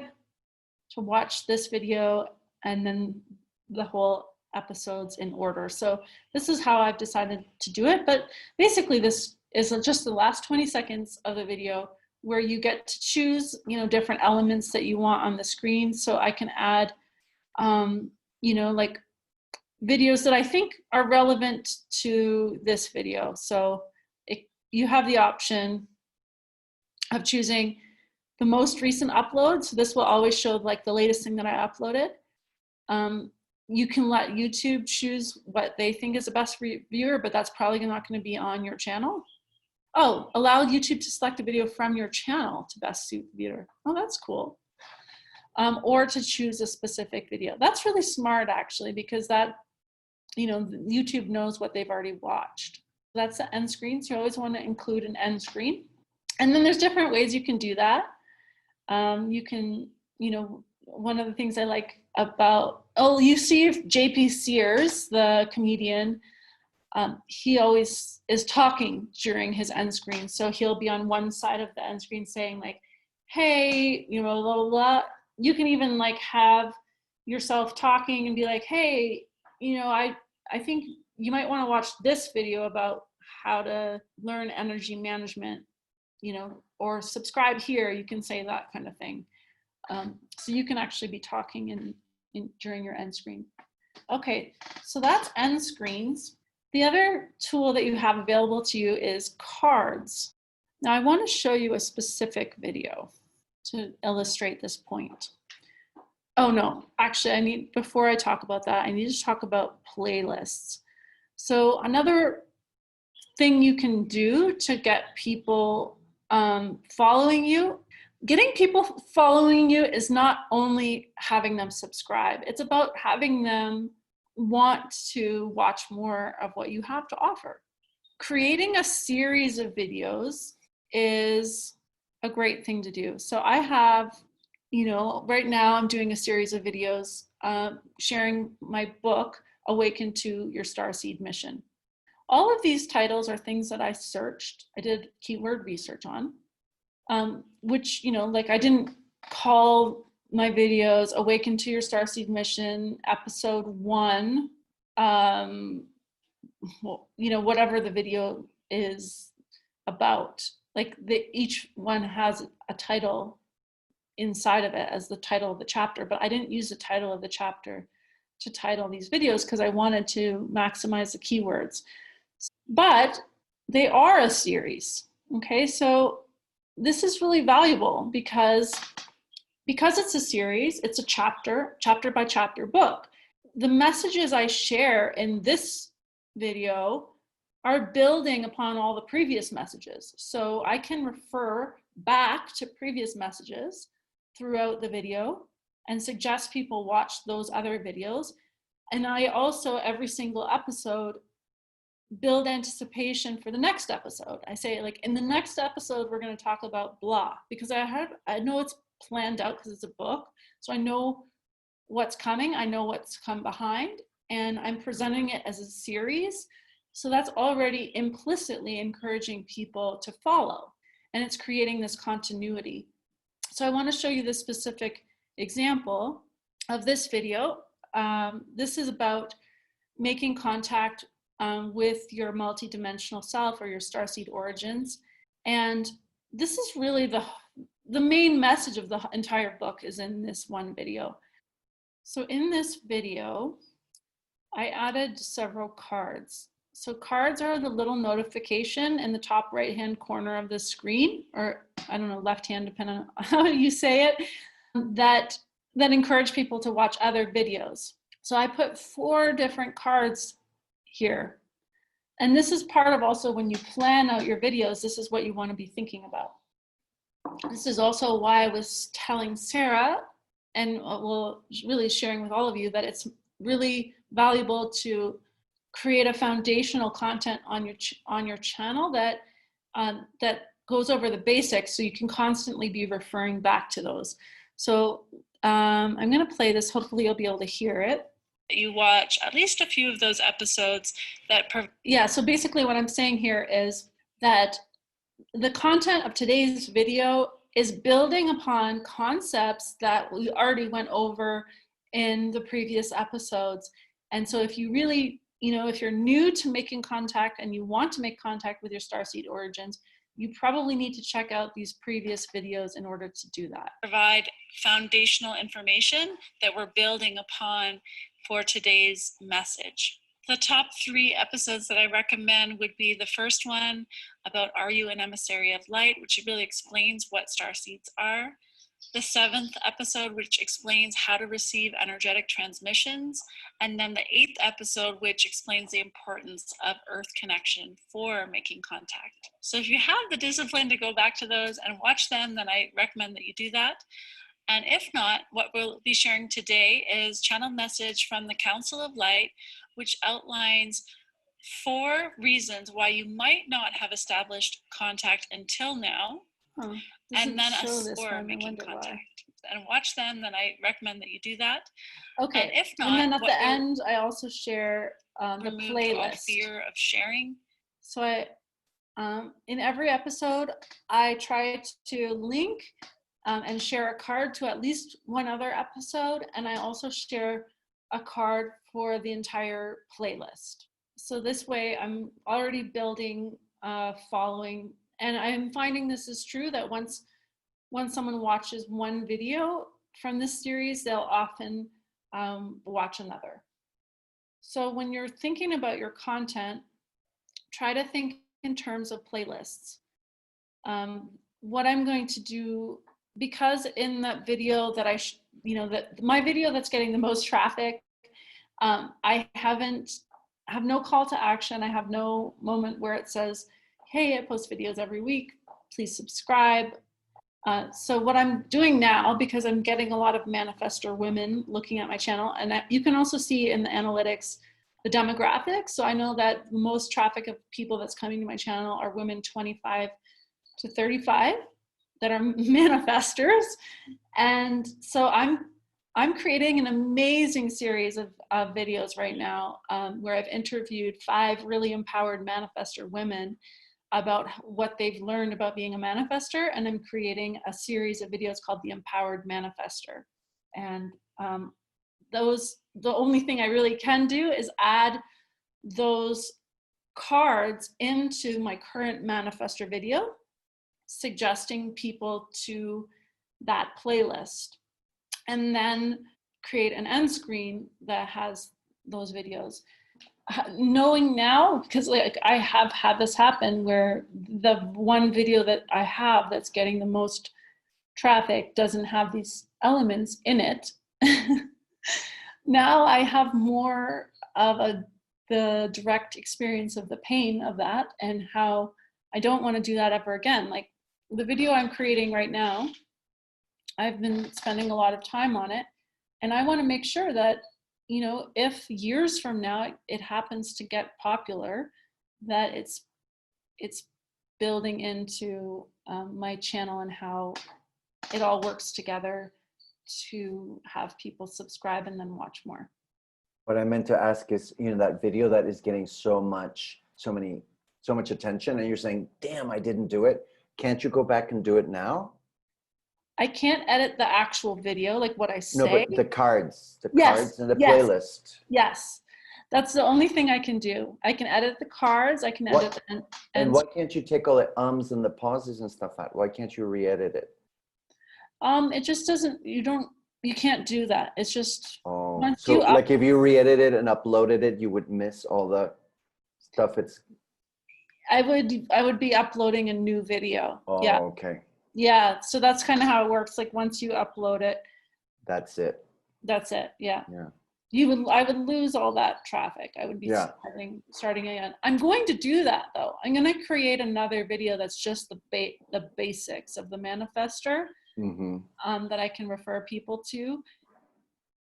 to watch this video, and then the whole episodes in order. So this is how I've decided to do it. But basically this is just the last 20 seconds of the video where you get to choose, different elements that you want on the screen. So I can add, like videos that I think are relevant to this video. So you have the option of choosing the most recent upload. So this will always show like the latest thing that I uploaded. You can let YouTube choose what they think is the best viewer, but that's probably not going to be on your channel. Oh, allow YouTube to select a video from your channel to best suit the viewer. Oh, that's cool. Or to choose a specific video. That's really smart actually, because that, YouTube knows what they've already watched. That's the end screen. So you always want to include an end screen. And then there's different ways you can do that. You can, one of the things I like about, you see JP Sears, the comedian, he always is talking during his end screen. So he'll be on one side of the end screen saying like, hey, blah, blah, blah. You can even like have yourself talking and be like, hey, I think you might want to watch this video about how to learn energy management, or subscribe here. You can say that kind of thing. So you can actually be talking during your end screen. Okay, so that's end screens. The other tool that you have available to you is cards. Now I want to show you a specific video to illustrate this point. Oh no, actually before I talk about that, I need to talk about playlists. So another thing you can do to get people following you, getting people following you is not only having them subscribe, it's about having them want to watch more of what you have to offer. Creating a series of videos is a great thing to do. So I have, right now I'm doing a series of videos sharing my book, Awaken to Your Starseed Mission. All of these titles are things that I searched. I did keyword research on, which, like I didn't call my videos Awaken to Your Starseed Mission, episode 1, whatever the video is about. Like each one has a title inside of it as the title of the chapter, but I didn't use the title of the chapter to title these videos because I wanted to maximize the keywords. But they are a series, okay? So this is really valuable because it's a series, it's a chapter by chapter book. The messages I share in this video are building upon all the previous messages. So I can refer back to previous messages throughout the video and suggest people watch those other videos. And I also, every single episode, build anticipation for the next episode. I say, like, in the next episode, we're going to talk about blah, because I know it's planned out because it's a book. So I know what's coming. I know what's come behind, and I'm presenting it as a series. So that's already implicitly encouraging people to follow, and it's creating this continuity. So I want to show you this specific example of this video. This is about making contact with your multidimensional self or your starseed origins. And this is really the main message of the entire book is in this one video. So in this video, I added several cards. So cards are the little notification in the top right-hand corner of the screen, or I don't know, left-hand, depending on how you say it, that encourage people to watch other videos. So I put 4 different cards here. And this is part of also when you plan out your videos, this is what you want to be thinking about. This is also why I was telling Sarah, and really sharing with all of you, that it's really valuable to create a foundational content on your channel that goes over the basics, so you can constantly be referring back to those. So I'm going to play this. Hopefully you'll be able to hear it. You watch at least a few of those episodes so basically what I'm saying here is that the content of today's video is building upon concepts that we already went over in the previous episodes. And so if you really, if you're new to making contact and you want to make contact with your starseed origins, you probably need to check out these previous videos in order to do that. Provide foundational information that we're building upon for today's message. The top 3 episodes that I recommend would be the first one about Are You an Emissary of Light, which really explains what starseeds are. The 7th episode, which explains how to receive energetic transmissions. And then the 8th episode, which explains the importance of earth connection for making contact. So if you have the discipline to go back to those and watch them, then I recommend that you do that. And if not, what we'll be sharing today is channel message from the Council of Light, which outlines 4 reasons why you might not have established contact until now. And then for making contact. And watch them, then I recommend that you do that. Okay. And if not, and then at the end, I also share the playlist. Fear of sharing. So in every episode, I try to link and share a card to at least one other episode, and I also share a card for the entire playlist. So this way, I'm already building following. And I'm finding this is true, that once someone watches one video from this series, they'll often watch another. So when you're thinking about your content, try to think in terms of playlists. What I'm going to do, because in that video that my video that's getting the most traffic, I have no call to action. I have no moment where it says, hey, I post videos every week, please subscribe. So what I'm doing now, because I'm getting a lot of manifestor women looking at my channel, and you can also see in the analytics the demographics. So I know that most traffic of people that's coming to my channel are women 25 to 35 that are manifestors. And so I'm creating an amazing series of videos right now, where I've interviewed 5 really empowered manifestor women about what they've learned about being a manifestor, and I'm creating a series of videos called The Empowered Manifestor. And the only thing I really can do is add those cards into my current manifestor video, suggesting people to that playlist, and then create an end screen that has those videos. Knowing now, because like I have had this happen where the one video that I have that's getting the most traffic doesn't have these elements in it. Now I have more of the direct experience of the pain of that, and how I don't want to do that ever again. Like the video I'm creating right now, I've been spending a lot of time on it, and I want to make sure that, you know, if years from now it happens to get popular, that it's building into my channel and how it all works together to have people subscribe and then watch more. What I meant to ask is, you know, that video that is getting so much attention, and you're saying, damn, I didn't do it. Can't you go back and do it now? I can't edit the actual video, like what I say. No, but the cards Yes, and the yes. playlist. Yes, that's the only thing I can do. I can edit the cards, I can edit and why can't you take all the ums and the pauses and stuff out? Why can't you re-edit it? It just doesn't, you can't do that. It's just, oh, so like if you re-edited and uploaded it, you would miss all the stuff. I would be uploading a new video. Oh, yeah. Okay. Yeah, so that's kind of how it works. Like once you upload it, that's it. Yeah. Yeah. I would lose all that traffic. I would be starting again. I'm going to do that though. I'm going to create another video that's just the basics of the manifestor, that I can refer people to.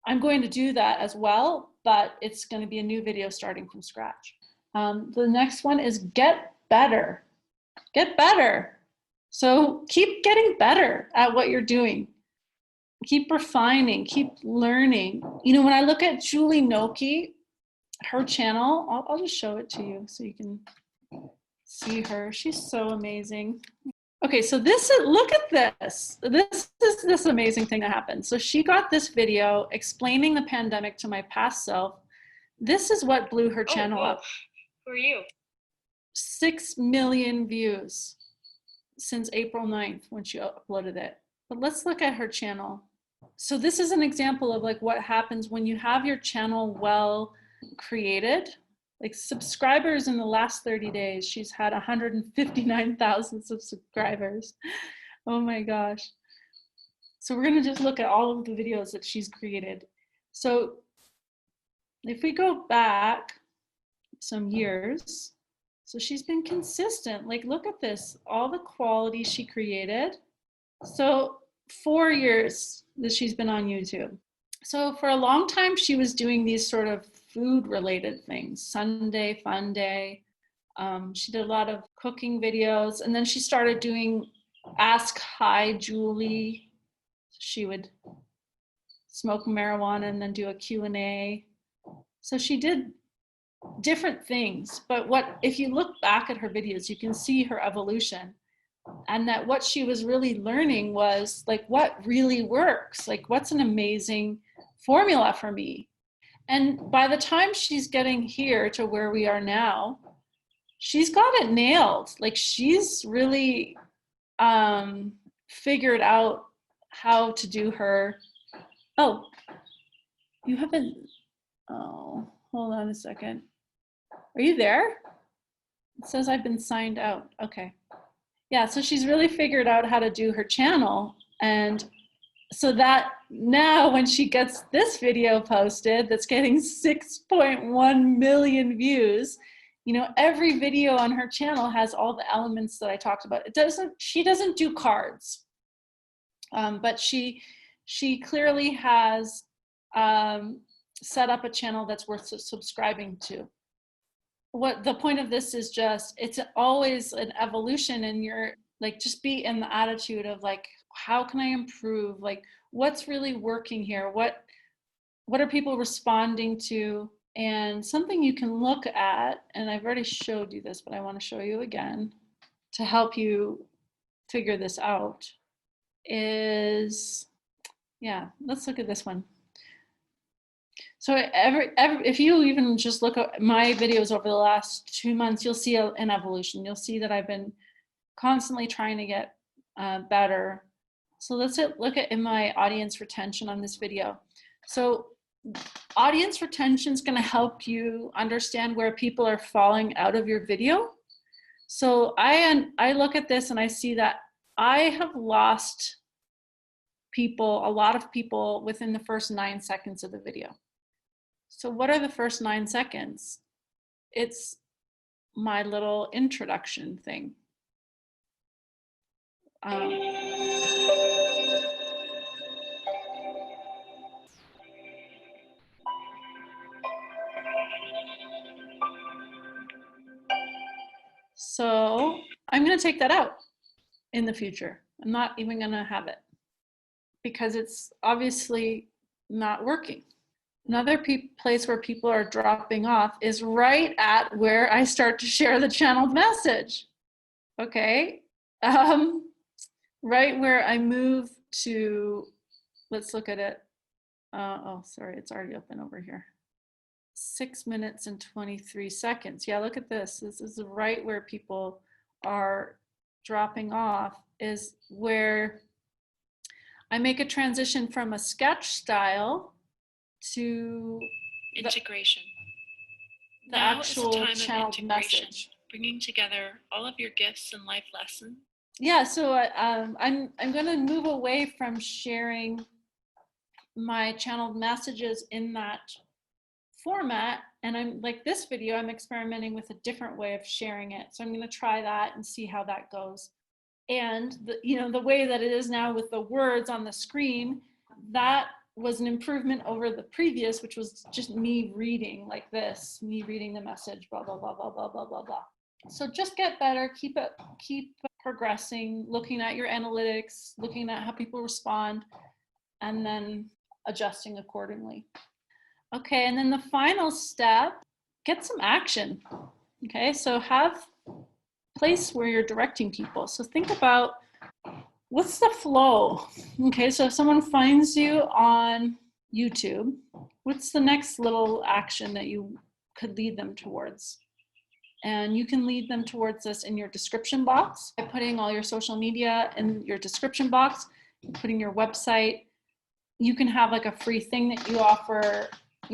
I'm going to do that as well, but it's going to be a new video starting from scratch. The next one is get better. Get better. So keep getting better at what you're doing. Keep refining, keep learning. You know, when I look at Julie Nolke, her channel, I'll just show it to you so you can see her. She's so amazing. Okay, so look at this. This is this amazing thing that happened. So she got this video explaining the pandemic to my past self. This is what blew her channel up. Who are you? 6 million views since April 9th when she uploaded it. But let's look at her channel. So this is an example of like what happens when you have your channel well created. Like subscribers in the last 30 days, she's had 159,000 subscribers. Oh my gosh. So we're gonna just look at all of the videos that she's created. So if we go back some years, so she's been consistent. Like, look at this, all the quality she created. So 4 years that she's been on YouTube. So for a long time, she was doing these sort of food related things, Sunday Fun Day. She did a lot of cooking videos, and then she started doing Ask Hi Julie. She would smoke marijuana and then do a Q&A. So she did different things, but if you look back at her videos, you can see her evolution, and that what she was really learning was like what really works, like what's an amazing formula for me. And by the time she's getting here to where we are now, she's got it nailed. Like she's really figured out how to do her. Oh, you haven't. Oh, hold on a second. Are you there? It says I've been signed out. Okay. Yeah, so she's really figured out how to do her channel. And so that now when she gets this video posted that's getting 6.1 million views, you know, every video on her channel has all the elements that I talked about. She doesn't do cards, but she clearly has set up a channel that's worth subscribing to. What the point of this is, just it's always an evolution, and Like, just be in the attitude of like, how can I improve? Like, what's really working here? What are people responding to? And something you can look at, and I've already showed you this, but I want to show you again to help you figure this out, is, yeah, let's look at this one. So if you even just look at my videos over the last 2 months, you'll see an evolution. You'll see that I've been constantly trying to get better. So let's look at in my audience retention on this video. So audience retention is going to help you understand where people are falling out of your video. So I look at this and I see that I have lost people, a lot of people, within the first 9 seconds of the video. So what are the first 9 seconds? It's my little introduction thing. So I'm going to take that out in the future. I'm not even going to have it because it's obviously not working. Another place where people are dropping off is right at where I start to share the channeled message. Okay. Right where I move to, let's look at it. Oh, sorry, it's already open over here. 6 minutes and 23 seconds. Yeah, look at this. This is right where people are dropping off, is where I make a transition from a sketch style to integration. The now actual is a time channeled of integration, message. bringing together all of your gifts and life lessons. Yeah, so I'm going to move away from sharing my channeled messages in that format, and I'm like, this video I'm experimenting with a different way of sharing it, so I'm going to try that and see how that goes. And the way that it is now with the words on the screen, that was an improvement over the previous, which was just me reading like this, me reading the message, blah blah blah blah blah blah blah blah. So just get better, keep progressing, looking at your analytics, looking at how people respond, and then adjusting accordingly. Okay, and then the final step, get some action. Okay, so have place where you're directing people. So think about, what's the flow? Okay, so if someone finds you on YouTube, what's the next little action that you could lead them towards? And you can lead them towards this in your description box by putting all your social media in your description box, putting your website. You can have like a free thing that you offer,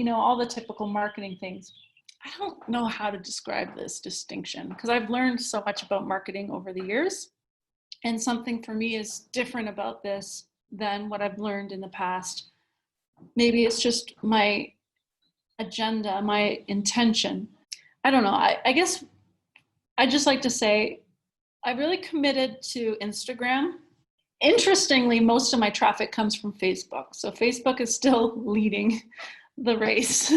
all the typical marketing things. I don't know how to describe this distinction because I've learned so much about marketing over the years. And something for me is different about this than what I've learned in the past. Maybe it's just my agenda, my intention. I don't know. I guess I just like to say I really committed to Instagram. Interestingly, most of my traffic comes from Facebook. So Facebook is still leading the race.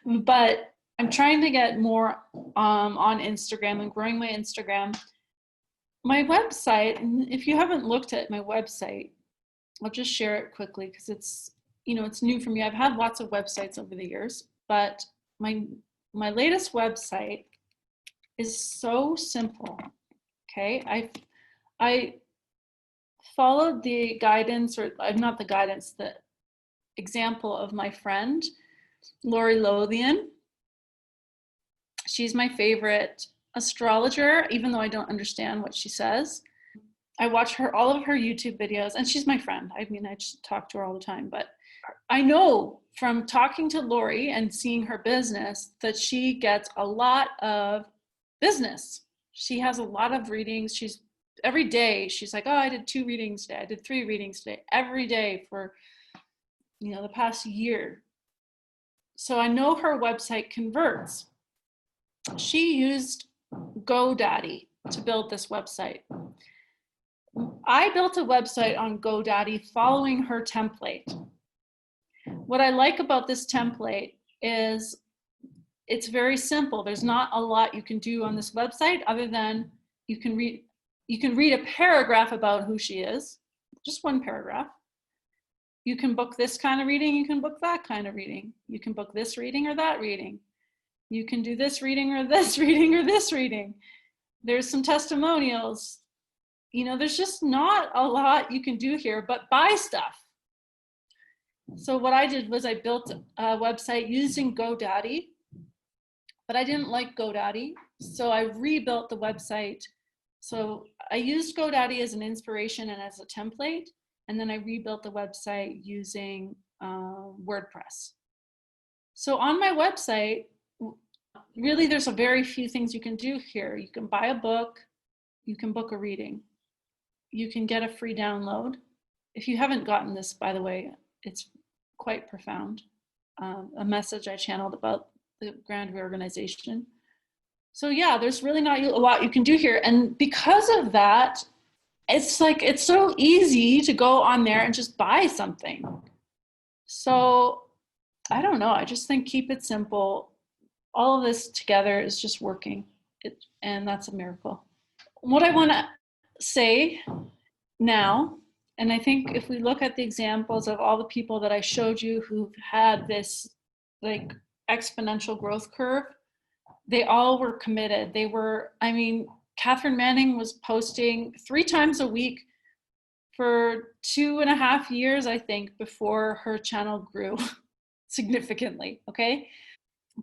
But I'm trying to get more on Instagram and growing my Instagram. My website, and if you haven't looked at my website, I'll just share it quickly because it's new for me. I've had lots of websites over the years, but my latest website is so simple. Okay, I followed the guidance, or not the guidance, the example of my friend Lori Lothian. She's my favorite astrologer, even though I don't understand what she says. I watch all of her YouTube videos, and she's my friend. I mean, I just talk to her all the time, but I know from talking to Lori and seeing her business that she gets a lot of business. She has a lot of readings. Every day she's like, oh, I did 2 readings today. I did 3 readings today, every day for, the past year. So I know her website converts. She used GoDaddy to build this website. I built a website on GoDaddy following her template. What I like about this template is it's very simple. There's not a lot you can do on this website other than you can You can read a paragraph about who she is, just one paragraph. You can book this kind of reading, you can book that kind of reading. You can book this reading or that reading. You can do this reading or this reading or this reading. There's some testimonials. You know, there's just not a lot you can do here, but buy stuff. So what I did was I built a website using GoDaddy, but I didn't like GoDaddy. So I rebuilt the website. So I used GoDaddy as an inspiration and as a template. And then I rebuilt the website using WordPress. So on my website, really there's a very few things you can do here. You can buy a book, you can book a reading, you can get a free download. If you haven't gotten this, by the way, it's quite profound. A message I channeled about the grand reorganization. So yeah, there's really not a lot you can do here. And because of that, it's like, it's so easy to go on there and just buy something. So I don't know, I just think keep it simple. All of this together is just working, and that's a miracle. What I want to say now, and I think if we look at the examples of all the people that I showed you who've had this like exponential growth curve, they all were committed. They were, I mean, Catherine Manning was posting 3 times a week for 2.5 years, I think, before her channel grew significantly, okay?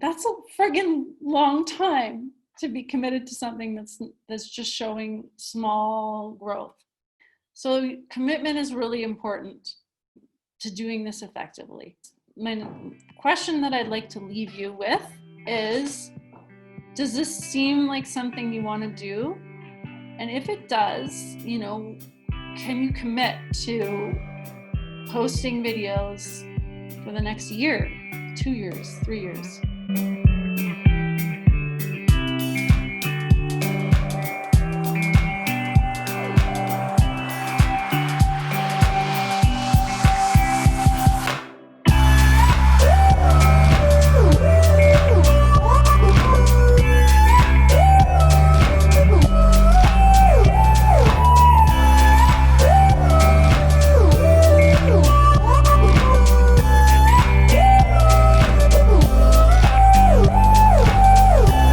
That's a friggin' long time to be committed to something that's just showing small growth. So commitment is really important to doing this effectively. My question that I'd like to leave you with is, does this seem like something you want to do? And if it does, you know, can you commit to posting videos for the next year, 2 years, 3 years?